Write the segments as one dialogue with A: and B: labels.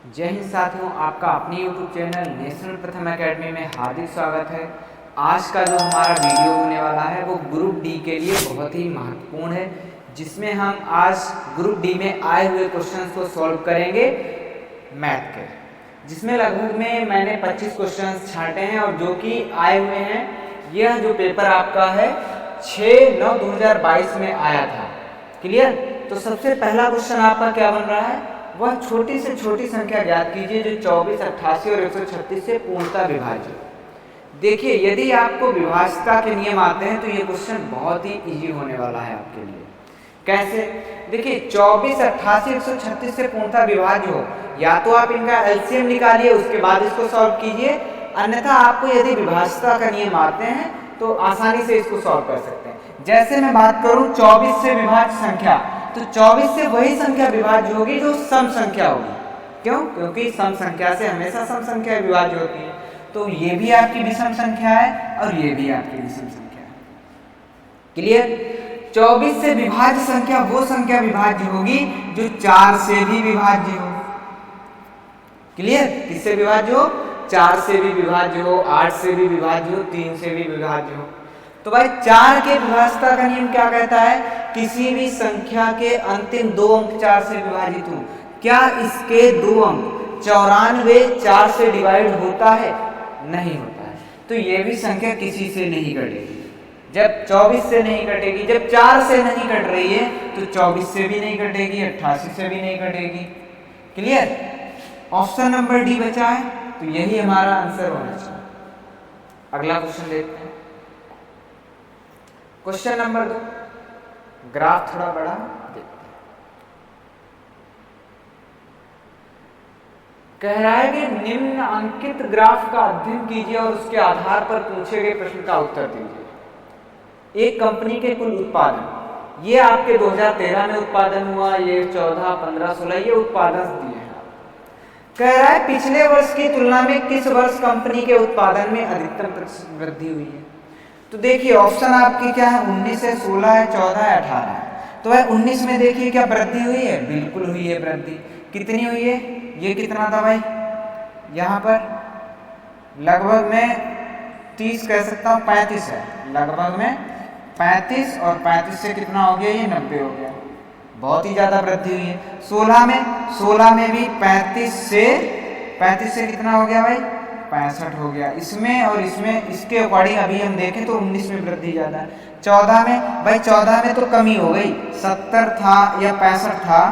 A: जय हिंद साथियों, आपका अपने YouTube चैनल नेशनल प्रथम एकेडमी में हार्दिक स्वागत है। आज का जो हमारा वीडियो होने वाला है वो ग्रुप डी के लिए बहुत ही महत्वपूर्ण है, जिसमें हम आज ग्रुप डी में आए हुए क्वेश्चंस को सॉल्व करेंगे मैथ के, जिसमें लगभग में मैंने 25 क्वेश्चंस छांटे हैं और जो कि आए हुए हैं। यह जो पेपर आपका है 6/9/2022 में आया था। क्लियर? तो सबसे पहला क्वेश्चन आपका क्या बन रहा है, वह छोटी से छोटी संख्या ज्ञात कीजिए जो 24, 88 और 136 से पूर्णतः विभाज्य हो। देखिए, यदि आपको विभाज्यता के नियम आते हैं तो ये क्वेश्चन बहुत ही इजी होने वाला है आपके लिए। कैसे? देखिए, 24, 88, 136 से पूर्णतः विभाज्य हो, या तो आप इनका एलसीएम निकालिए, उसके बाद इसको सॉल्व कीजिए, अन्यथा आपको यदि विभाज्यता का नियम आते हैं तो आसानी से इसको सॉल्व कर सकते हैं। जैसे मैं बात करूं 24 से विभाज्य संख्या, तो 24 से वही संख्या विभाज्य होगी जो सम संख्या होगी। क्यों? क्योंकि सम संख्या से हमेशा सम संख्या विभाज्य होती है। तो ये भी आपकी विषम संख्या है और ये भी आपकी विषम संख्या है। क्लियर? 24 से विभाज्य संख्या वो संख्या विभाज्य होगी जो 4 से भी विभाज्य हो। क्लियर? किससे विभाज्य हो? 4 से भी विभाज्य हो, 8 से भी विभाज्य हो, 3 से भी विभाज्य हो। तो भाई 4 के विभाज्यता का नियम क्या कहता है? किसी भी संख्या के अंतिम 2 अंक 4 से विभाजित हो। क्या इसके 2 अंक 94 4 से डिवाइड होता है? नहीं होता है। तो ये भी संख्या किसी से नहीं कटेगी। जब 24 से नहीं कटेगी, जब 4 से नहीं कट रही है तो 24 से भी नहीं कटेगी, 88 से भी नहीं कटेगी। क्लियर? ऑप्शन नंबर डी बचा है, तो यही हमारा आंसर होना चाहिए। अगला क्वेश्चन देखते हैं। क्वेश्चन नंबर 2, ग्राफ थोड़ा बड़ा देखते हैं। कह रहा है कि निम्न अंकित ग्राफ का अध्ययन कीजिए और उसके आधार पर पूछे गए प्रश्न का उत्तर दीजिए। एक कंपनी के कुल उत्पादन, ये आपके 2013 में उत्पादन हुआ, ये 14, 15, 16 ये उत्पादन दिए हैं। कह रहा है पिछले वर्ष की तुलना में किस वर्ष कंपनी के उत्पादन में अधिकतम वृद्धि हुई है। तो देखिए, ऑप्शन आपकी क्या है, 19 है, 16 है, 14 है, 18 है। तो है 19 में देखिए क्या वृद्धि हुई है? बिल्कुल हुई है वृद्धि। कितनी हुई है? ये कितना था भाई, यहाँ पर लगभग में 30 कह सकता हूँ, 35 है, लगभग में 35 और 35 से कितना हो गया, ये 90 हो गया। बहुत ही ज्यादा वृद्धि हुई है। 16 में भी 35 से कितना हो गया भाई, 65 हो गया। इसमें और इसमें इसके अकॉर्डिंग अभी हम देखें तो 19 में वृद्धि ज्यादा है। 14 में भाई, 14 में तो कमी हो गई, 70 था या 65 था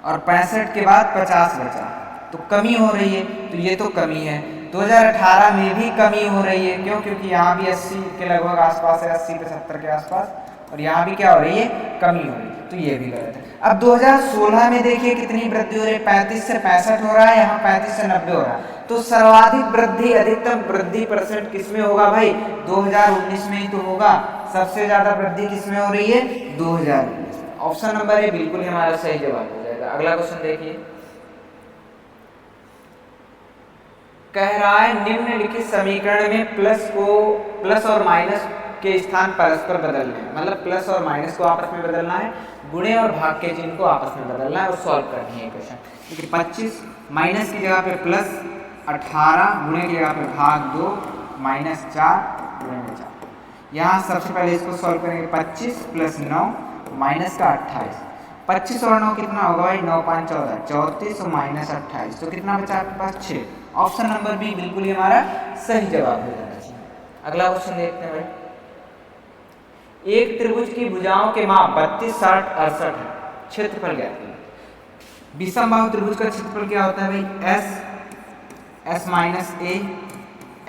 A: और 65 के बाद 50 बचा, तो कमी हो रही है। तो ये तो कमी है। 2018 में भी कमी हो रही है। क्यों? क्योंकि यहाँ भी 80 के लगभग आसपास है, 80-75 के आसपास, और यहाँ भी क्या हो रही है, कमी हो रही है। तो ये भी गलत है। अब 2016 में देखिए कितनी वृद्धि हो रही है, 35 से 65 हो रहा है, यहाँ 35 से 90 हो रहा है। तो सर्वाधिक वृद्धि, अधिकतम वृद्धि परसेंट किसमें होगा भाई? 2019 में ही तो होगा। सबसे ज्यादा वृद्धि किसमें हो रही है? 2019 में। ऑप्शन नंबर ए बिल्कुल हमारा सही जवाब हो जाएगा। अगला क्वेश्चन देखिए, कह रहा है निम्नलिखित समीकरण में प्लस और माइनस के स्थान परस्पर बदलने हैं, मतलब प्लस और माइनस को आपस में बदलना है, गुणे और भाग के चिन्ह को आपस में बदलना है और सॉल्व करनी है क्वेश्चन। देखिए 25 माइनस की जगह पे प्लस, 18 गुणे की जगह पे भाग 2, -4 गुणे में 4। यहाँ सबसे पहले इसको सॉल्व करेंगे। 25 + 9 माइनस का 28, 25 और 9 कितना होगा भाई, 9 5 14, 34 और -28, तो कितना बचा आपके पास? 6। ऑप्शन नंबर बी बिल्कुल ही हमारा सही जवाब हो जाना चाहिए। अगला क्वेश्चन देखते हैं भाई। एक त्रिभुज की भुजाओं के माप 32, 60, 68 है। क्षेत्रफल ज्ञात कीजिए। विषम बाहु त्रिभुज का क्षेत्रफल क्या होता है भाई? S minus A,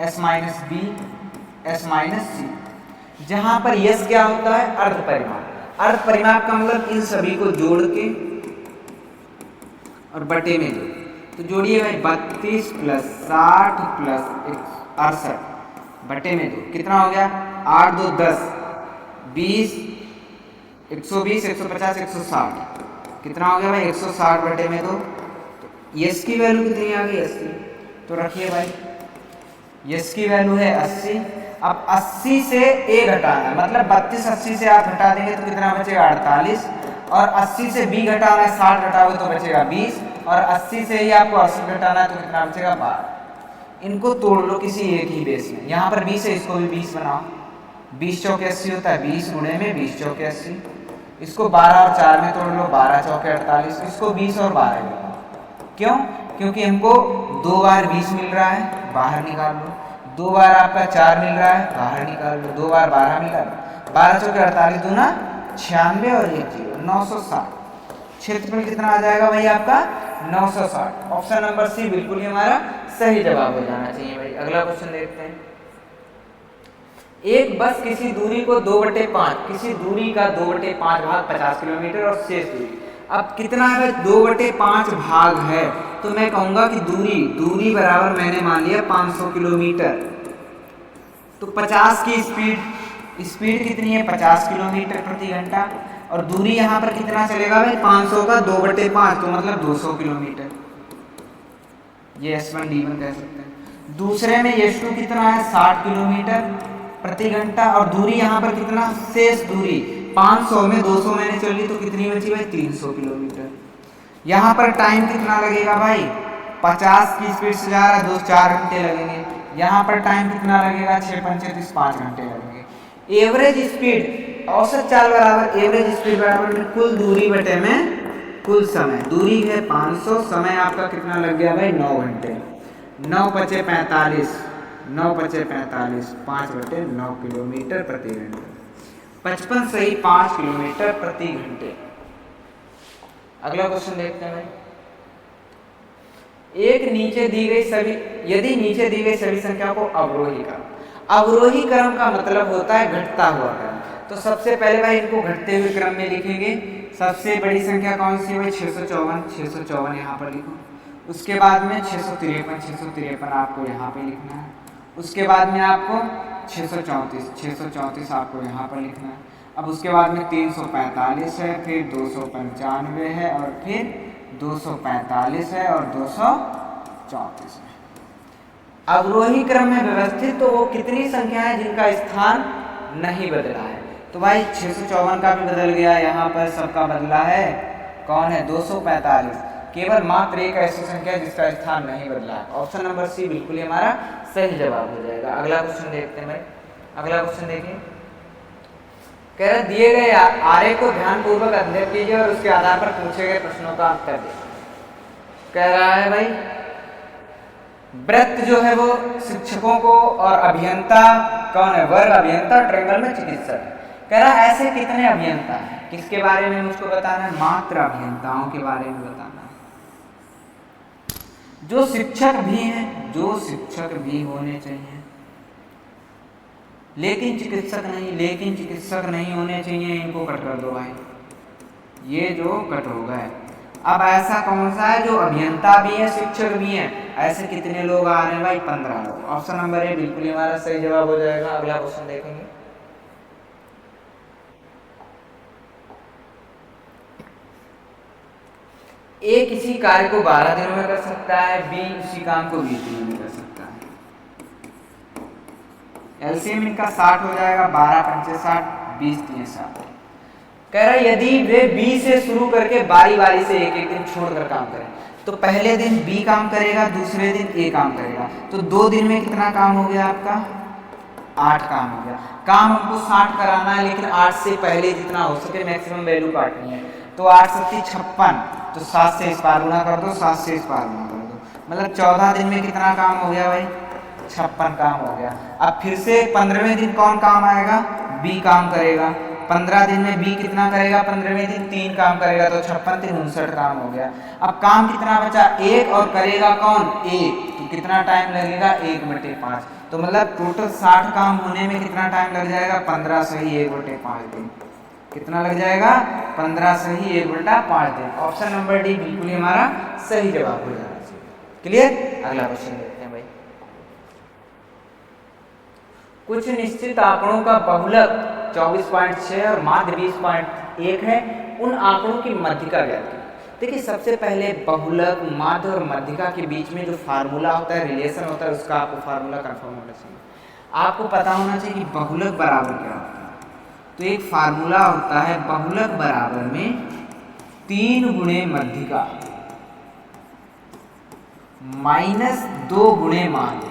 A: S minus B, S minus C। जहां पर S क्या होता है? अर्ध परिमाप। अर्ध परिमाप का मतलब इन सभी को जोड़ के और बटे में जोड़, तो जोड़िए भाई 32 + 60 + 68 बटे में 2, कितना हो गया? 8 2 10, 20, 120, 150, 160, कितना हो गया भाई? 160 बटे में 2। तो यस की वैल्यू कितनी आ गई? 80। तो रखिए भाई, यस की वैल्यू है 80। अब 80 से a घटाना, मतलब 32 80 से आप हटा देंगे तो कितना बचेगा? 48, और 80 से b घटाना है, 60 घटाओगे तो बचेगा 20, और 80 से ही आपको 80 घटाना है तो कितना बचेगा 12। इनको तोड़ लो किसी एक ही बेस में। यहाँ पर 20 है, इसको भी 20 बनाओ। 20 चौके 80 होता है, 20 गुणे में 20 चौके 80। इसको 12 और 4 में तोड़ लो, 12 चौके 48। इसको 20 और 12 लगाओ। क्यों? क्योंकि हमको 2 बार 20 मिल रहा है, बाहर निकाल लो। 2 बार आपका 4 मिल रहा है, बाहर निकाल लो। 2 बार 12 मिला, 12 चौके 48 दूना 96 और 1 0, 960। क्षेत्रफल कितना आ जाएगा भाई आपका? 960। ऑप्शन नंबर सी बिल्कुल ही हमारा सही जवाब हो जाना चाहिए भाई। अगला क्वेश्चन देखते हैं। एक बस किसी दूरी को 2/5, किसी दूरी का 2/5 भाग 50 किलोमीटर और शेष दूरी, अब कितना है? 2/5 भाग है, तो मैं कहूंगा कि दूरी बराबर मैंने मान लिया 500 किलोमीटर। तो 50 की स्पीड कितनी है? 50 किलोमीटर प्रति घंटा। और दूरी यहाँ पर कितना चलेगा भाई? 500 का 2/5, तो मतलब 200 किलोमीटर। ये S1 D1 कह सकते हैं। दूसरे में S2 कितना है? 60 किलोमीटर प्रति घंटा। और दूरी यहाँ पर कितना? शेष दूरी 500 में 200 मैंने चल ली तो कितनी बची भाई? 300 किलोमीटर। यहाँ पर टाइम कितना लगेगा भाई? 50 की स्पीड से जा रहा है, 4 घंटे लगेंगे। यहाँ पर टाइम कितना लगेगा? 6 पंचे 30, 5 घंटे लगेंगे। एवरेज स्पीड, औसत चाल बराबर एवरेज स्पीड बराबर में कुल दूरी बटे में कुल समय। दूरी है 500, समय आपका कितना लग गया भाई? 9 घंटे। 9 पचे 45, 9 पचे 45, 5/9 किलोमीटर प्रति घंटे। 55 सही 5 किलोमीटर प्रति घंटे। अगला क्वेश्चन देखते हैं भाई। यदि नीचे दी गई सभी संख्याओं को अवरोही क्रम, अवरोही क्रम का मतलब होता है घटता हुआ क्रम। तो सबसे पहले भाई इनको घटते हुए क्रम में लिखेंगे। सबसे बड़ी संख्या कौन सी है भाई? 654 यहाँ पर लिखो। उसके बाद में 653 आपको यहाँ पे लिखना है। उसके बाद में आपको 634 आपको यहाँ पर लिखना है। अब उसके बाद में 345 है, फिर 295 है, और फिर 245 है, और 234 है। अवरोही क्रम में व्यवस्थित तो वो कितनी संख्या है जिनका स्थान नहीं बदला है? तो भाई 654 का भी बदल गया, यहाँ पर सबका बदला है। कौन है? 245। केवल मात्र एक ऐसी संख्या जिसका स्थान नहीं बदला है। ऑप्शन नंबर सी बिल्कुल ही हमारा सही जवाब हो जाएगा। अगला क्वेश्चन देखते हैं भाई। अगला क्वेश्चन देखिए, कह रहे दिए गए आरेख को ध्यानपूर्वक अध्ययन कीजिए और उसके आधार पर पूछे गए प्रश्नों का उत्तर दीजिए। कह रहा है भाई वृत्त जो है वो शिक्षकों को, और अभियंता कौन है? वर्ग अभियंता, ट्रायंगल में चिकित्सक। कह रहा है ऐसे कितने अभियंता हैं? किसके बारे में मुझको बताना है? मात्र अभियंताओं के बारे में बताना है। जो शिक्षक भी हैं, जो शिक्षक भी होने चाहिए, लेकिन चिकित्सक नहीं होने चाहिए। इनको कट कर दो भाई, ये जो कट हो गए। अब ऐसा कौन सा है जो अभियंता भी है शिक्षक भी है? ऐसे कितने लोग आ रहे हैं भाई? 15 लोग। ऑप्शन नंबर ए बिल्कुल हमारा सही जवाब हो जाएगा। अगला क्वेश्चन देखेंगे। ए किसी कार्य को 12 दिनों में कर सकता है, बी उसी काम को 20 दिनों में कर सकता है। एलसीएम इनका 60 हो जाएगा, 12 पंचे 60, 20 3 60। कह रहा है यदि वे बी से शुरू करके बारी बारी से एक एक दिन छोड़कर काम करें, तो पहले दिन बी काम करेगा, दूसरे दिन ए काम करेगा, तो 2 दिन में कितना काम हो गया आपका? 8 काम हो गया। काम हमको 60 कराना है, लेकिन 8 से पहले जितना हो सके मैक्सिमम वैल्यू काटनी है। तो 8 7 56, तो 7 से इस पार गुना कर दो, 7 से इस पार गुना कर दो, मतलब 14 दिन में कितना काम हो गया भाई? 56 काम हो गया। अब फिर से 15वें दिन कौन काम आएगा? बी काम करेगा। 15 दिन में बी कितना करेगा? 15वें दिन 3 काम करेगा, तो 56 3 59 काम हो गया। अब काम कितना बचा? 1, और करेगा कौन? 1, तो कितना टाइम लगेगा? 1/5। तो मतलब टोटल 60 काम होने में कितना टाइम लग जाएगा? 15 सही 1/5 दिन। कितना लग जाएगा? 15 सही 1/5 दिन। ऑप्शन नंबर डी बिल्कुल ही हमारा सही जवाब हो जाना चाहिए। क्लियर? अगला क्वेश्चन देखते हैं भाई। कुछ निश्चित आंकड़ों का बहुलक 24.6 और माध्य 20.1 है, उन आंकड़ों की मध्यिका ज्ञात कीजिए। देखिए सबसे पहले बहुलक, माध्य और मध्यिका के बीच में जो फार्मूला होता है, रिलेशन होता है, उसका आपको फार्मूला कंफर्म होना चाहिए। आपको पता होना चाहिए कि बहुलक बराबर क्या होता है। तो एक फार्मूला होता है बहुलक बराबर में 3 गुणे मध्यिका माइनस 2 गुणे माध्य।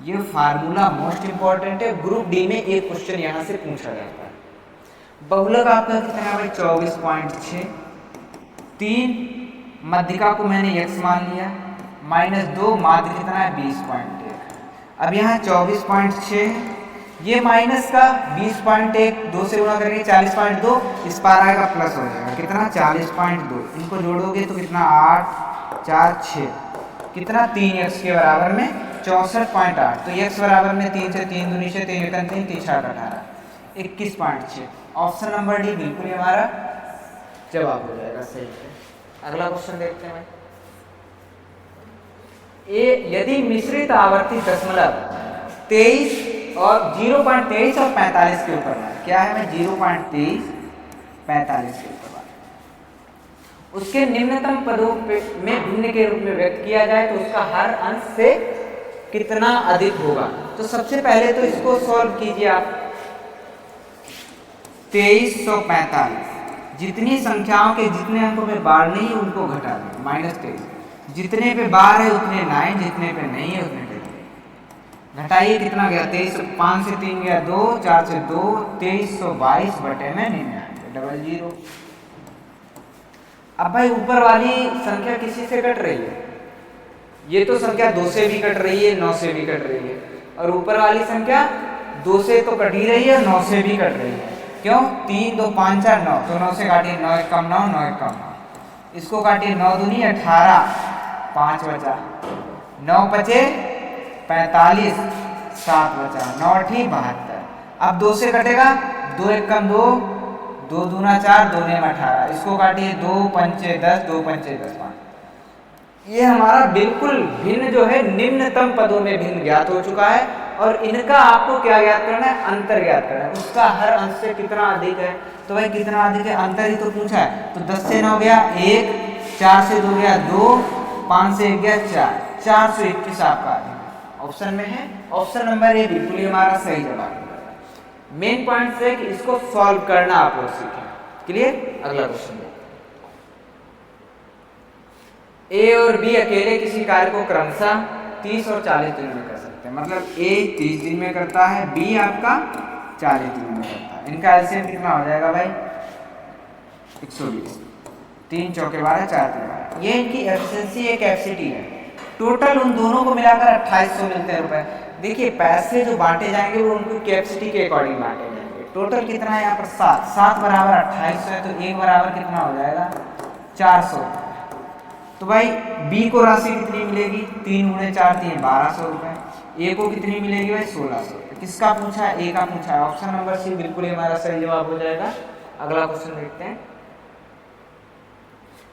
A: ये फार्मूला मोस्ट इंपॉर्टेंट है, ग्रुप डी में एक क्वेश्चन यहां से पूछा जाता है। बहुलक आपका कितना है भाई 24.6, 3 मध्यिका को मैंने x मान लिया, माइनस 2 माध्य कितना है 20.1। अब यहाँ 24.6 ये माइनस का 20.1 2 से गुणा करेंगे 40.2, इस पार आएगा प्लस हो जाएगा कितना 40.2, इनको जोड़ोगे तो कितना 8 4 6 कितना 3x के बराबर में 64.8। तो x बराबर में 3 से 3 दूनी से 3 एकम 3 3 6 18 21.6। ऑप्शन नंबर डी बिल्कुल हमारा जवाब हो जाएगा सही है। अगला क्वेश्चन देखते हैं भाई। यदि मिश्रित आवर्ती दशमलव 23 और 0.23 और 45 के ऊपर है, क्या है मैं 0.23 45 के ऊपर उसके निम्नतम पदों में भिन्न के रूप में व्यक्त किया जाए तो उसका हर अंश से कितना अधिक होगा। तो सबसे पहले तो इसको सॉल्व कीजिए आप। 2345 जितनी संख्याओं के जितने अंकों में बार नहीं है उनको घटा दें, -23। जितने पे बार है उतने 9, जितने पे नहीं है उतने 10 घटाइए। कितना गया 23, 5 से 3 गया 2, 4 से 2 2322 बटे में 99 00। अब भाई ऊपर वाली संख्या किसी से कट रही है, ये तो संख्या 2 से भी कट रही है 9 से भी कट रही है, और ऊपर वाली संख्या 2 से तो कट ही रही है 9 से भी कट रही है। क्यों 3 2 5 4 9, तो 9 से काटिए 9 1 कम 9 9 1 कम 9, इसको काटिए 9 दूनी 18 5 बचा, 9 बचे 45 7 बचा, 9 8 72। अब 2 से कटेगा 2 1 कम 2 2 दूना 4 2 ने 18, इसको काटिए 2 पंचे 10 2 पंचे 10 5। ये हमारा बिल्कुल भिन्न जो है निम्नतम पदों में भिन्न ज्ञात हो चुका है, और इनका आपको क्या ज्ञात करना है अंतर ज्ञात करना है, उसका हर अंश से कितना अधिक है। तो भाई कितना अधिक है अंतर ही तो पूछा है। तो 10 से 9 गया 1, 4 से 2 गया 2, 5 से 1 गया 4, 421 आपका अधिक ऑप्शन में है। ऑप्शन नंबर ए बिल्कुल ही हमारा सही जवाब है। मेन पॉइंट है कि इसको सॉल्व करना आप लोग सीखें। क्लियर। अगला क्वेश्चन ए और बी अकेले किसी कार्य को क्रमशः 30 और 40 दिन में कर सकते हैं। मतलब ए 30 दिन में करता है, बी आपका 40 दिन में करता है। इनका एलसीएम कितना हो जाएगा भाई 120, 3 चौके 12 4 3 12। ये इनकी एफिशिएंसी एक एफसीटी है। टोटल उन दोनों को मिलाकर 2800 मिलते हैं रुपए। देखिए पैसे जो बांटे जाएंगे वो उनको कैपेसिटी के अकॉर्डिंग बांटे जाएंगे। टोटल कितना है यहाँ पर 7, 7 बराबर 2800 है, तो 1 बराबर कितना हो जाएगा 400। तो भाई बी को राशि कितनी मिलेगी 3 गुणे 4 3 1200 रुपए। ए को कितनी मिलेगी भाई 1600 रुपए। किसका पूछा है ए का पूछा है। ऑप्शन नंबर सी बिल्कुल हमारा सही जवाब हो जाएगा। अगला क्वेश्चन देखते हैं।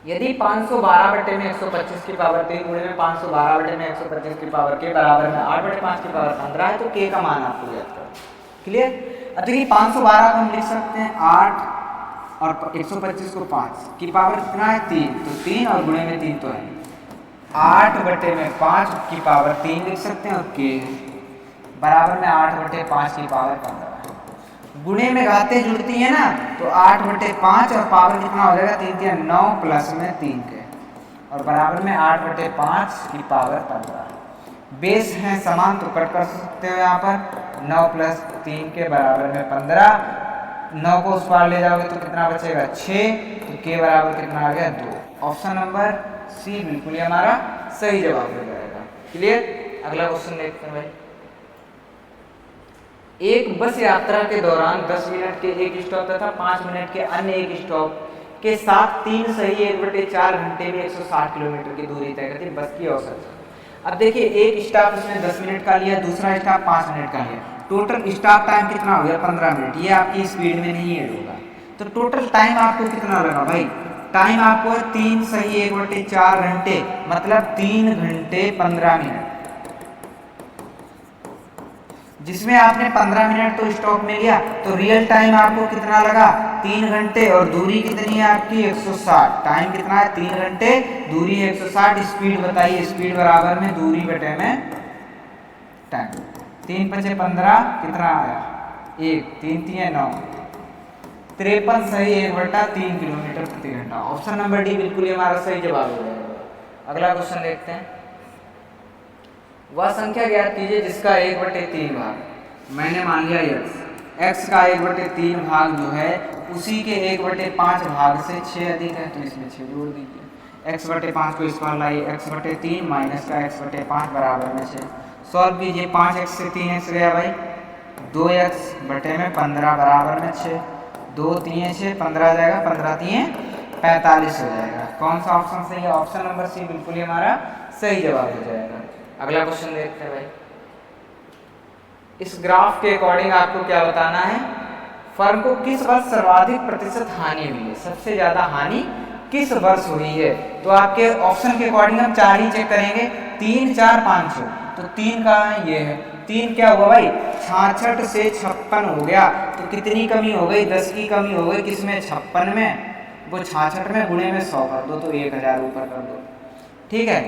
A: यदि 512 बटे में 125 की पावर 3 गुणे में 512 बटे में 125 की पावर के बराबर में 8 बटे 5 की पावर 15 है, तो के का मान आपको ज्ञात करना। क्लियर। अब देखिए 512 को हम लिख सकते हैं 8 और 125 को 5 की पावर कितना है 3, तो 3 और गुणे में 3 तो है 8 बटे में 5 की पावर 3 लिख सकते हैं, और के बराबर में 8 बटे 5 की पावर 15। गुणे में घाते जुड़ती है ना, तो 8 बटे 5 और पावर कितना हो जाएगा 3 के 9 प्लस में 3 के, और बराबर में 8 बटे 5 की पावर 15। बेस है समान तो कट कर सकते हो यहाँ पर 9 प्लस 3 के बराबर में 15। 9 को उस पार ले जाओगे तो कितना बचेगा 6, तो के बराबर कितना आ गया 2। ऑप्शन नंबर सी बिल्कुल हमारा सही जवाब हो जाएगा। क्लियर। अगला क्वेश्चन देखते हैं भाई। एक बस यात्रा के दौरान 10 मिनट के एक स्टॉप तथा 5 मिनट के अन्य एक स्टॉप के साथ 3 सही 1/4 घंटे में 160 किलोमीटर की दूरी तय करती है बस की औसत। अब देखिए एक स्टॉप इसने 10 मिनट का लिया, दूसरा स्टॉप 5 मिनट का लिया, टोटल स्टॉप टाइम कितना हो गया 15 मिनट। ये आपकी स्पीड में नहीं ऐड होगा, तो टोटल टाइम आपको कितना लगा भाई। टाइम आपको 3 सही 1/4 घंटे, मतलब 3 घंटे 15 मिनट, जिसमें आपने 15 मिनट तो स्टॉप में लिया, तो रियल टाइम आपको कितना लगा 3 घंटे, और दूरी कितनी है आपकी 160। टाइम कितना है 3 घंटे, दूरी 160। स्पीड बताइए, स्पीड बराबर में दूरी बटे में टाइम। 3 × 5 = 15 कितना आया 1, 3 × 3 = 9, 53 सही 1/3 किलोमीटर प्रति घंटा। ऑप्शन नंबर डी बिल्कुल ही हमारा सही जवाब हो जाएगा। अगला क्वेश्चन देखते हैं। वह संख्या ज्ञात कीजिए जिसका 1/3 भाग, मैंने मान लिया x का 1/3 भाग जो है उसी के 1/5 भाग से 6 अधिक है, तो इसमें 6 जोड़ दीजिए। x/5 को स्क्वायर लाइए, x/3 माइनस का x/5 बराबर में 6। सॉल्व कीजिए, 5x से 3x गया भाई, 2x बटे में 15 बराबर में 6, 2 3 6 15 जाएगा, 15 3 45 हो जाएगा। कौन सा ऑप्शन सही है? ऑप्शन नंबर सी बिल्कुल ही हमारा सही जवाब हो जाएगा। अगला क्वेश्चन देखते हैं भाई। इस ग्राफ के अकॉर्डिंग आपको क्या बताना है? फर्म को किस वर्ष सर्वाधिक प्रतिशत हानि हुई है, सबसे ज्यादा हानि किस वर्ष हुई है? तो आपके ऑप्शन के अकॉर्डिंग हम 4 ही चेक करेंगे, 3 4 5 6। तो 3 कहाँ है? ये है। 3 क्या हुआ भाई? 66 से 56 हो गया, तो कितनी कमी हो गई? 10 की कमी हो गई। किसमें? 56 में। वो 66 में गुणे में 100 कर दो, तो 1000 ऊपर कर दो। ठीक है।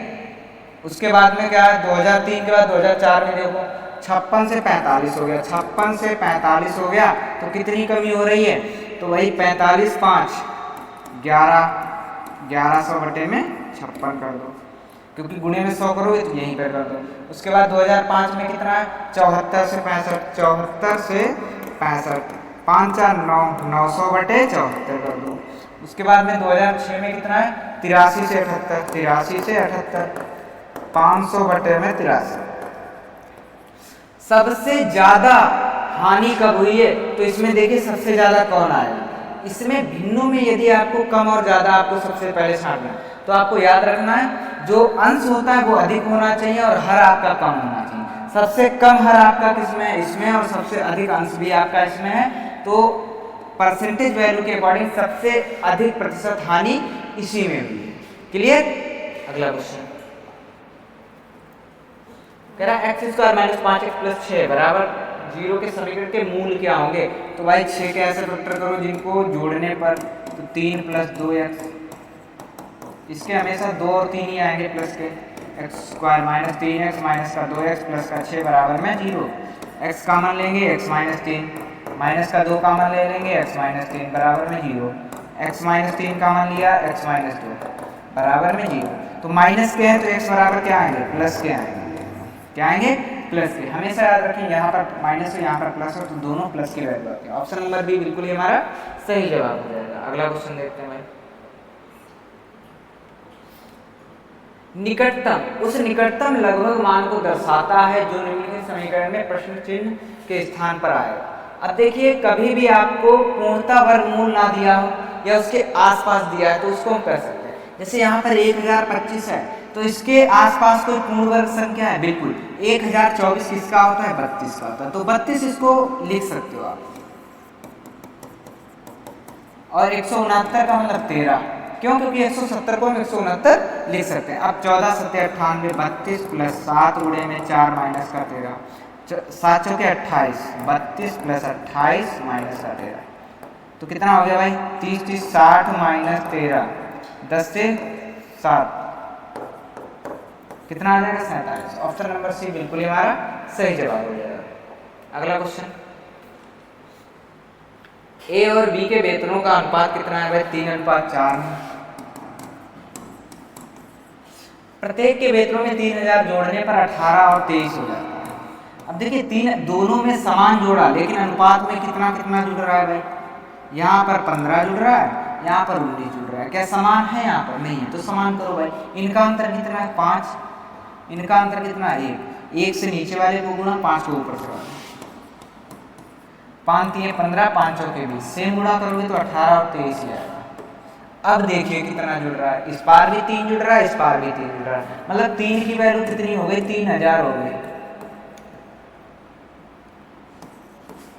A: उसके बाद में क्या है? 2003 के बाद 2004 में देखो 56 से 45 हो गया, 56 से 45 हो गया, तो कितनी कमी हो रही है? तो वही 45 5 1100 बटे में 56 कर दो, क्योंकि गुणे में 100 करोगे तो यहीं पर कर दो। उसके बाद 2005 में कितना है? 74 से 65, 74 से 65, 5 4 9, 900 बटे 74 कर दो। उसके बाद में 2006 में कितना है? 83 से 78, 83 से 78, 500 बटे में 83। सबसे ज्यादा हानि कब हुई है? तो इसमें देखिए सबसे ज्यादा कौन आया? इसमें भिन्नों में यदि आपको कम और ज्यादा आपको सबसे पहले छांटना है, तो आपको याद रखना है जो अंश होता है वो अधिक होना चाहिए और हर आपका कम होना चाहिए। सबसे कम हर आपका किसमें है? इसमें। और सबसे अधिक अंश भी आपका इसमें है। तो परसेंटेज वैल्यू के अकॉर्डिंग सबसे अधिक प्रतिशत हानि इसी में हुई है। क्लियर? अगला क्वेश्चन कह रहा है x² - 5x + 6 बराबर 0 के समीकरण के मूल क्या होंगे? तो भाई 6 के ऐसे फैक्टर करो जिनको जोड़ने पर, तो 3 + 2x, इसके हमेशा 2 और 3 ही आएंगे प्लस के। x² - 3x माइनस का 2x प्लस का 6 बराबर में 0। x कॉमन लेंगे, x - 3 माइनस का 2 कॉमन ले लेंगे, x - 3 बराबर में 0। x - 3 कॉमन लिया, x - 2 बराबर में 0। तो माइनस के हैं तो x बराबर क्या आएंगे? प्लस के आएंगे। क्या आएंगे? प्लस के। हमेशा याद रखें यहाँ पर माइनस हो यहाँ पर प्लस हो, तो दोनों प्लस की वैल्यू आती है। ऑप्शन नंबर बी बिल्कुल ही हमारा सही जवाब हो जाएगा। अगला क्वेश्चन देखते हैं भाई। निकटतम, उस निकटतम लगभग मान को दर्शाता है जो निम्नलिखित समीकरण में प्रश्न चिन्ह के स्थान पर आएगा। अब देखिए कभी भी आपको पूर्णतः वर्गमूल ना दिया हो या उसके आसपास दिया है तो उसको हम कर सकते हैं। जैसे यहाँ पर 1025 है, तो इसके आसपास कोई पूर्ण वर्ग संख्या है? बिल्कुल। 1024 किसका होता है? 32 का होता है, तो 32 इसको लिख सकते हो आप। और 169 का मतलब 13, क्यों? क्योंकि 170 को हम 169 लिख सकते हैं। अब 14 7 98, 32 प्लस 7 गुणे में 4 माइनस का 13, 7 चौके 28, 32 प्लस 28 माइनस का 13, तो कितना हो गया भाई? 30 30 60 माइनस 13, 10 से 7 कितना आ जाएगा? 47। ऑप्शन नंबर सी बिल्कुल ही हमारा सही जवाब हो जाएगा। अगला क्वेश्चन, ए और बी के वेतनों का अनुपात कितना है भाई? 3:4 में। प्रत्येक के वेतनों में 3000 जोड़ने पर 18 और 23 हो जाता है। अब देखिए तीन दोनों में समान जोड़ा, लेकिन अनुपात में कितना कितना जुड़ रहा है भाई? यहाँ पर 15 जुड़ रहा है, यहाँ पर 19 जुड़ रहा है। क्या समान है? यहाँ पर नहीं है, तो समान करो भाई। इनका अंतर कितना है? 5। इनका अंतर कितना है? 1। 1 से नीचे वाले को गुणा, 5 को ऊपर से वाले। 5 3 15, 5 चौके 20, सेम गुणा करोगे तो 18 और 23 ही आएगा। अब देखिए कितना जुड़ रहा है, इस पार भी 3 जुड़ रहा है, इस पार भी 3 जुड़ रहा है, मतलब 3 की वैल्यू कितनी हो गई? 3000 हो गई।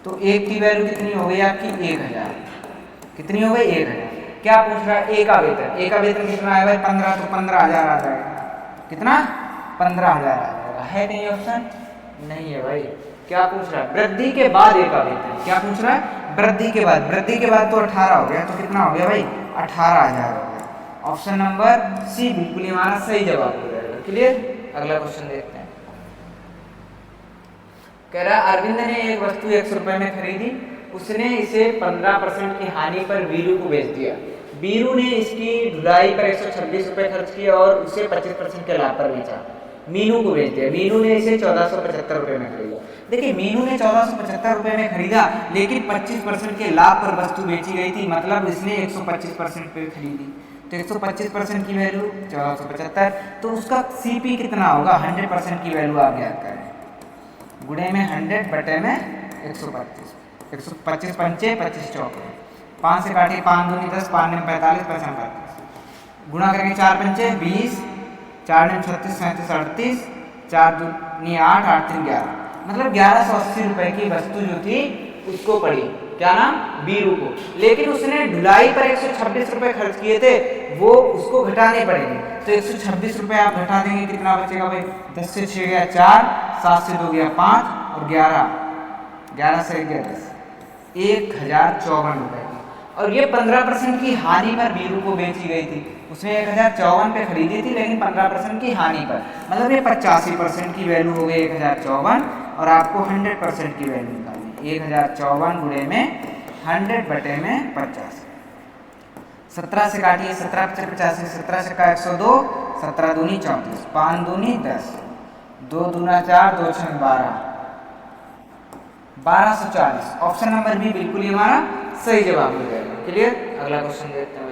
A: तो 1 की वैल्यू कितनी हो गई आपकी? 1000। कितनी हो गई? 1000। क्या पूछ रहा है? ए का वेतन। ए का वेतन कितना है भाई? 15, तो 15000 आ जाएगा। कितना? 15000 आ जाएगा। है नहीं ऑप्शन? नहीं है भाई। क्या पूछ रहा है? वृद्धि के बाद ए का वेतन। क्या पूछ रहा है? वृद्धि के बाद। वृद्धि के बाद तो 18 हो गया, तो कितना हो गया भाई? 18000 हो गया। ऑप्शन नंबर सी बिल्कुल ही हमारा सही जवाब हो जाएगा। क्लियर? अगला क्वेश्चन देखते हैं। कह रहा अरविंद ने एक वस्तु 100 रुपए में खरीदी, उसने इसे 15% की हानि पर वीरू को बेच दिया। वीरू ने इसकी ढुलाई पर 126 रुपये खर्च किए और उसे 25% के लाभ पर बेचा। मीनू को बेच दिया। मीनू ने इसे 1475 रुपये में खरीदा। देखिए मीनू ने 1475 रुपये में खरीदा, लेकिन 25% के लाभ पर वस्तु बेची गई थी, मतलब इसने 125% पे खरीदी। तो 125% की वैल्यू 1475, तो उसका सीपी कितना होगा, 100% की वैल्यू आप याद करें, गुणे में 100 बटे में 125, 125 पंचे 25 चौके, 5 से काटिए 5 दूनी 10, 5 ने 45, 5 35, गुणा करेंगे 4 पंचे 20, 4 ने 36, 37, 38, 4 दूनी 8, 8 3 11, मतलब 1180 रुपए की वस्तु जो थी उसको पड़ी। क्या नाम, वीरू को। लेकिन उसने ढुलाई पर 126 रुपए खर्च किए थे, वो उसको घटाने पड़ेंगे। तो 126 रुपए आप घटा देंगे, कितना बचेगा भाई, 10 से 6 गया 4, 7 से 2 गया 5 और 11 से 10, 1054 रुपए की। और ये 15% की हानि पर वीरू को बेची गई थी। उसने 1054 पे खरीदी थी, लेकिन 15% की हानि पर, मतलब ये 85% की वैल्यू हो गई 1054, और आपको 100% की वैल्यू निकालनी, 1054 गुणे में 100 बटे में 50। 17 से काटिए, 17 × 85, 17 से का 102, 17 दूनी 34, 5 दूनी 10, 2 दूना 4, 2 छंग 12, 1240। ऑप्शन नंबर बी बिल्कुल ही हमारा सही जवाब हो जाएगा। क्लियर। अगला क्वेश्चन देखते हैं।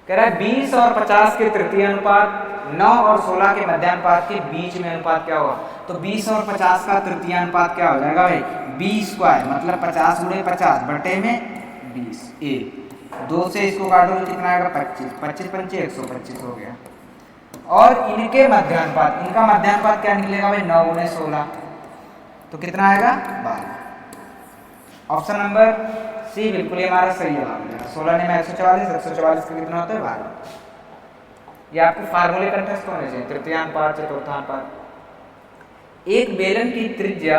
A: कह रहा है 20 और 50 के तृतीय अनुपात, 9 और 16 के मध्यानुपात के बीच में अनुपात क्या होगा। तो 20 और 50 का तृतीय अनुपात क्या हो जाएगा भाई, 20 स्क्वायर, मतलब 50 गुणे 50 बटे में 20। ए 2 से इसको काटो तो कितना आएगा, 25, 25 पंचे 125 हो गया। और इनके मध्यानुपात, इनका मध्यानुपात क्या निकलेगा भाई, 9 गुणे 16, तो कितना आएगा, 12। ऑप्शन नंबर सी बिल्कुल हमारा सही जवाब है। 16 ने 144, 144 का कितना होता है, 12। ये आपको फार्मूले कंटेस्ट होने चाहिए, तृतीयानुपात, चतुर्थानुपात। एक बेलन की त्रिज्या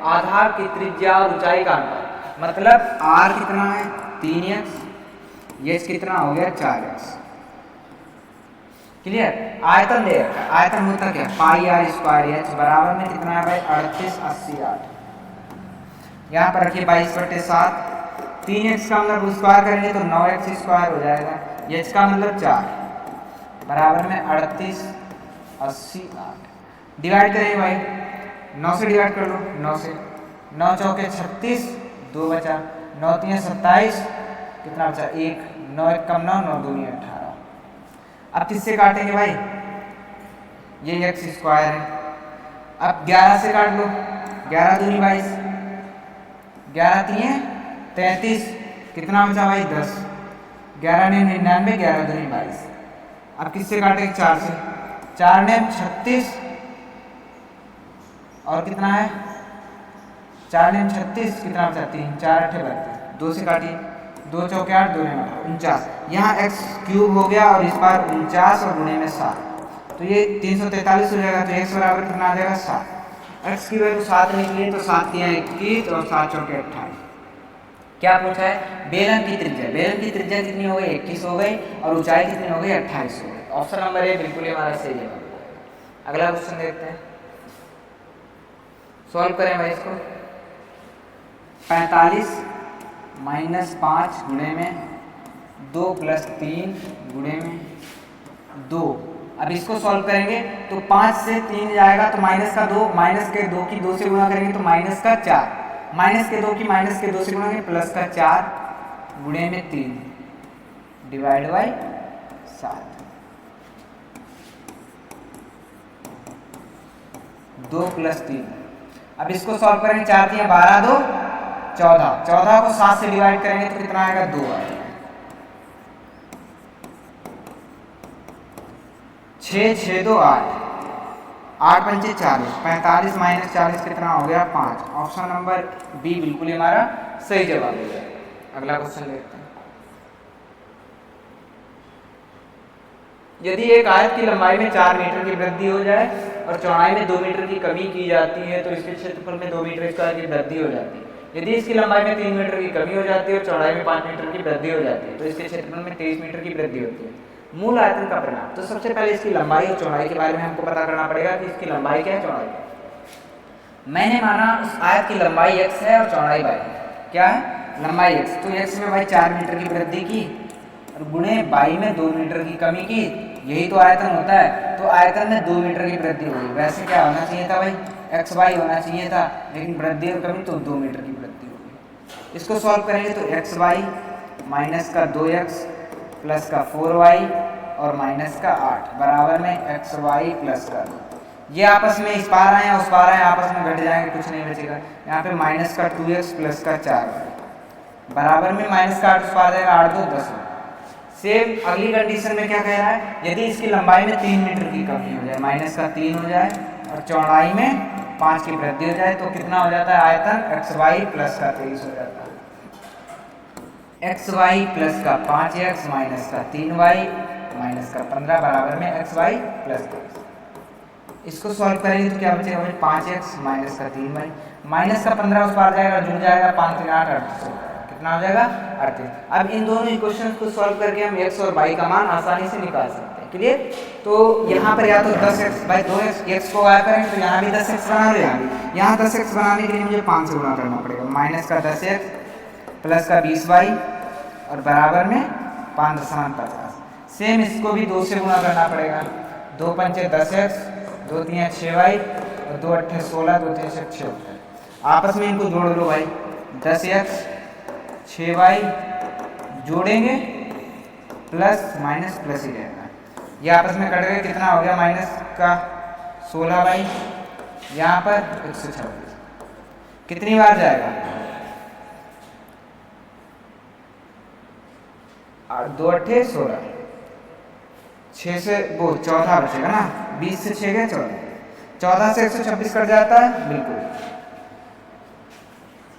A: आधार की त्रिज्या और ऊंचाई का अनुपात, मतलब आर कितना है 3x, ये कितना हो गया 4x। क्लियर। आयतन दे रखा है, आयतन होता क्या, पाई आर स्क्वायर एच बराबर में कितना है भाई 38, 80, 8। यहाँ पर रखिए 22/7, 3x का मतलब स्क्वायर करेंगे तो 9x स्क्वायर हो जाएगा, h का मतलब 4 बराबर में 38, 80, 8। डिवाइड करेंगे भाई, 9 से डिवाइड कर लो, 9 से, 9 चौके 36, 2 बचा, 9 3 27, कितना बचा 1, 9 1 कम 9, 9 दूनी 18। अब किससे काटेंगे भाई, ये x स्क्वायर है। अब 11 से काट लो, 11 दूनी 22, 11 3 33, कितना बचा भाई 10, 11 ने 99, 11 दूनी 22। अब किससे काटेंगे, 4 से, 4 ने 36, और कितना है 4 ने 36, कितना बचा 3, 4 8 32, 2 से काटिए, 2 चौके 8, 2 ने 49। यहाँ x क्यूब हो गया और इस बार 49 और गुणे में 7, तो ये 343 हो जाएगा। तो x बराबर कितना आ जाएगा 7। x की वैल्यू 7 निकली, तो 7 दिया 21 और 7 चौके 28। क्या पूछा है, बेलन की त्रिज्या, बेलन की त्रिज्या कितनी हो गई 21 हो गई, और ऊंचाई कितनी हो गई 28 हो गई। ऑप्शन नंबर ए बिल्कुल ही हमारा सही जवाब। अगला क्वेश्चन देखते हैं, सॉल्व करें भाई इसको। 45 - 5 गुणे में 2 + 3 गुणे में 2। अब इसको सॉल्व करेंगे तो 5 से 3 जाएगा तो माइनस का 2, माइनस के 2 की 2 से गुणा करेंगे तो माइनस का 4, माइनस के 2 की माइनस के 2 से गुणा करेंगे प्लस का 4 गुणे में 3 डिवाइड बाई 7। 2 + 3। अब इसको सॉल्व करेंगे, 4 3 12, 2 14, 14 को 7 से डिवाइड करेंगे तो कितना आएगा 2 आएगा। 6 6 2 8, 8 पंचे 40, 45 - 40 कितना हो गया 5। ऑप्शन नंबर बी बिल्कुल हमारा सही जवाब हो जाएगा। अगला क्वेश्चन देखते हैं। यदि एक आयत की लंबाई में 4 मीटर की वृद्धि हो जाए और चौड़ाई में 2 मीटर की कमी की जाती है तो इसके क्षेत्रफल में 2 मीटर स्क्वायर की वृद्धि हो जाती है। यदि इसकी लंबाई में 3 मीटर की कमी हो जाती है और चौड़ाई में 5 मीटर की वृद्धि हो जाती है तो इसके क्षेत्रफल में 23 मीटर की वृद्धि होती है। मूल आयतन का परिणाम। तो सबसे पहले इसकी लंबाई और चौड़ाई के बारे में हमको पता करना पड़ेगा कि इसकी लंबाई क्या है, चौड़ाई क्या है। मैंने माना उस आयत की लंबाई x है और चौड़ाई y है। क्या है? लंबाई x, तो x में भाई 4 मीटर की वृद्धि की और गुणे y में 2 मीटर की कमी की, यही तो आयतन होता है। तो आयतन में 2 मीटर की वृद्धि हुई। वैसे क्या होना चाहिए था भाई? एक्स वाई होना चाहिए था, लेकिन वृद्धि और कमी तो 2 मीटर की वृद्धि होगी। इसको सॉल्व करेंगे तो एक्स वाई माइनस का 2x प्लस का 4y और माइनस का 8 बराबर में एक्स वाई प्लस का 2। ये आपस में इस पार आए उस पार आए, आपस में घट जाएंगे, कुछ नहीं बचेगा। यहाँ पे माइनस का 2x प्लस का 4y बराबर में माइनस का 8 उस पार जाएगा, 8 2 10। सेम अगली कंडीशन में क्या कह रहा है? यदि इसकी लंबाई में 3 मीटर की कमी हो जाए, माइनस का 3 हो जाए और चौड़ाई में 5 की वृद्धि हो जाए, तो कितना हो जाता है? आयतन एक्स वाई प्लस का 23 हो जाता है। एक्स वाई प्लस का 5x माइनस का 3y माइनस का 15 बराबर में एक्स वाई प्लस 23। इसको सॉल्व करेंगे तो क्या बचेगा भाई? 5x माइनस का 3y माइनस का 15 उस पार जाएगा, जुड़ जाएगा, 5 3 8 38। कितना हो जाएगा? 38। अब इन दोनों इक्वेशन को सॉल्व करके हम x और y का मान आसानी से निकाल सकते हैं। क्लियर? तो यहाँ पर या तो 10x बाई 2x, x को y करेंगे तो यहाँ भी 10x बना लो, यहाँ भी। यहाँ 10x बनाने के लिए मुझे 5 से गुणा करना पड़ेगा। माइनस का 10x प्लस का 20y और बराबर में 5.50। सेम इसको भी 2 से गुणा करना पड़ेगा। 2 पंचे 10x, 2 3 6y और 2 8 16, 2 3 6 आपस में इनको जोड़ लो भाई। 10x 6y जोड़ेंगे प्लस माइनस प्लस ही रहेगा। ये आपस में कट गए, कितना हो गया? माइनस का 16y, यहाँ पर 126। कितनी बार जाएगा? 2 8 16, 6 से वो 14 बचेगा ना, 20 से 6 गए 14, 14 से 126 कट जाता है, बिल्कुल।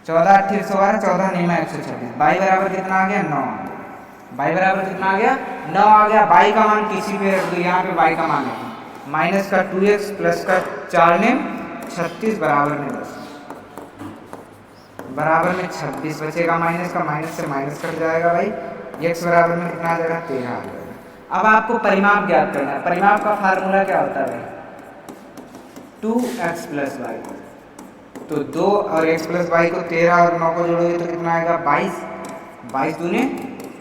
A: 14 8 112, 14 9 126। बाई बराबर कितना आ गया? 9। बाई बराबर कितना आ गया? 9 आ गया। बाई का मान किसी पे रख दो, यहाँ पे बाई का मान है माइनस का 2x प्लस का 4 ने 36 बराबर में 10 बराबर में 26 बचेगा। माइनस का माइनस से माइनस कट जाएगा भाई। x बराबर में कितना आ जाएगा? 13 आ जाएगा। अब आपको परिमाप ज्ञात करना है। परिमाप का फार्मूला क्या होता है भाई? 2x plus Y. तो 2 और x प्लस वाई को 13 और 9 को जोड़ोगे तो कितना आएगा? 22। 22 दूने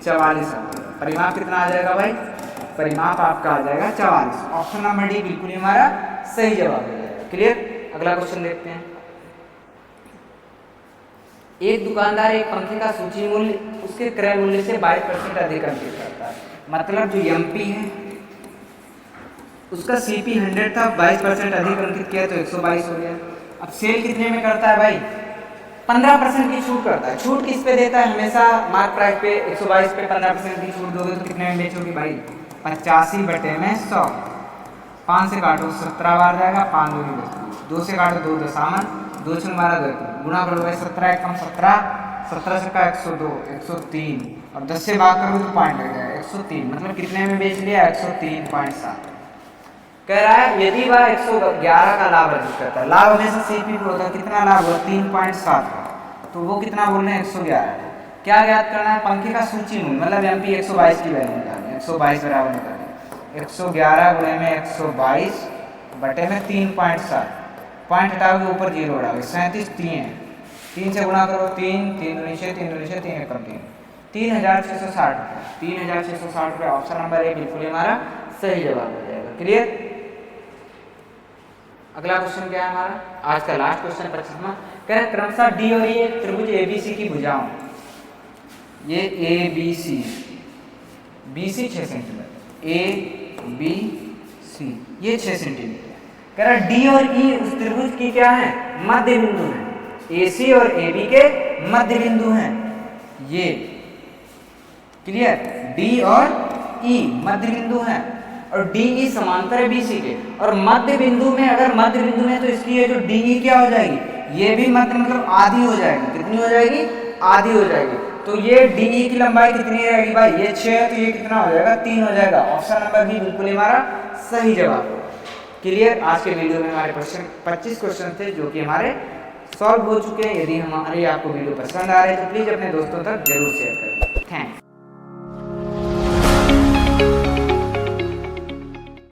A: 44 आ जाएगा। परिमाप कितना आ जाएगा भाई? परिमाप आपका आ जाएगा 44। ऑप्शन नंबर डी बिल्कुल हमारा सही जवाब है। क्लियर? अगला क्वेश्चन देखते हैं। एक दुकानदार एक पंखे का सूची मूल्य उसके क्रय मूल्य से 22% अधिक अंकित करता है। मतलब जो एमपी है उसका सीपी 100 था, 22% अधिक अंकित किया तो 122 हो गया। अब सेल कितने में करता है भाई? 15% की छूट करता है। छूट किस पे देता है? हमेशा मार्क प्राइस पे 122 पे 15% की छूट दोगे तो कितने में बेचोगे भाई? 85 बटे में 100। 5 से काटो 17 बार जाएगा, 5 2 नहीं, 2 से काटो 2 दशामन, 2 6 12 2 गुणा करो भाई 17 1 17, 17 से का 102 103 और 10 से भाग करोगे तो पॉइंट लग जाएगा 103। मतलब कितने में बेच लिया? 103.7। कह रहा है यदि वह 111 का लाभ अर्जित करता है। लाभ हमेशा सीपी पे होता है। कितना लाभ हुआ? 3.7 का। तो वो कितना बोल रहे हैं? 111। क्या ज्ञात करना है? पंखे का सूची मूल्य, मतलब एमपी 122 की वैल्यू निकालनी है। 122 बराबर निकालनी है 111 गुणे में 122 बटे में 3.7। पॉइंट हटाओगे ऊपर 0 उड़ाओगे 37 3 3 से गुणा करो 3 3 2 6 3 2 6 3 1 3 3660 रुपये। 3660 रुपये ऑप्शन नंबर ए बिल्कुल हमारा सही जवाब हो जाएगा। क्लियर? अगला क्वेश्चन क्या है हमारा? आज का लास्ट क्वेश्चन 25वां। कह रहे क्रमशः डी और ए त्रिभुज एबीसी की भुजाओं, ये A B C, BC 6 centimetre, A B C ये 6 सेंटीमीटर। कह रहा डी और ई उस त्रिभुज की क्या है? मध्य बिंदु है। ए सी और ए बी के मध्य बिंदु हैं ये। क्लियर? डी और ई मध्य बिंदु हैं और डी ई समांतर है बीसी के। और मध्य बिंदु में, अगर मध्य बिंदु में तो इसकी ये जो डी ई क्या हो जाएगी? ये भी मध्य मतलब आधी हो जाएगी। कितनी हो जाएगी? आधी हो जाएगी। तो ये डी ई की लंबाई कितनी रहेगी भाई? ये 6 है तो ये कितना हो जाएगा? 3 हो जाएगा। ऑप्शन नंबर बी बिल्कुल हमारा सही जवाब। क्लियर? आज के वीडियो में हमारे क्वेश्चन 25 क्वेश्चन थे जो कि हमारे सॉल्व हो चुके हैं। यदि हमारे आपको वीडियो पसंद आ रहे हैं तो प्लीज अपने दोस्तों तक जरूर शेयर करें। थैंक्स।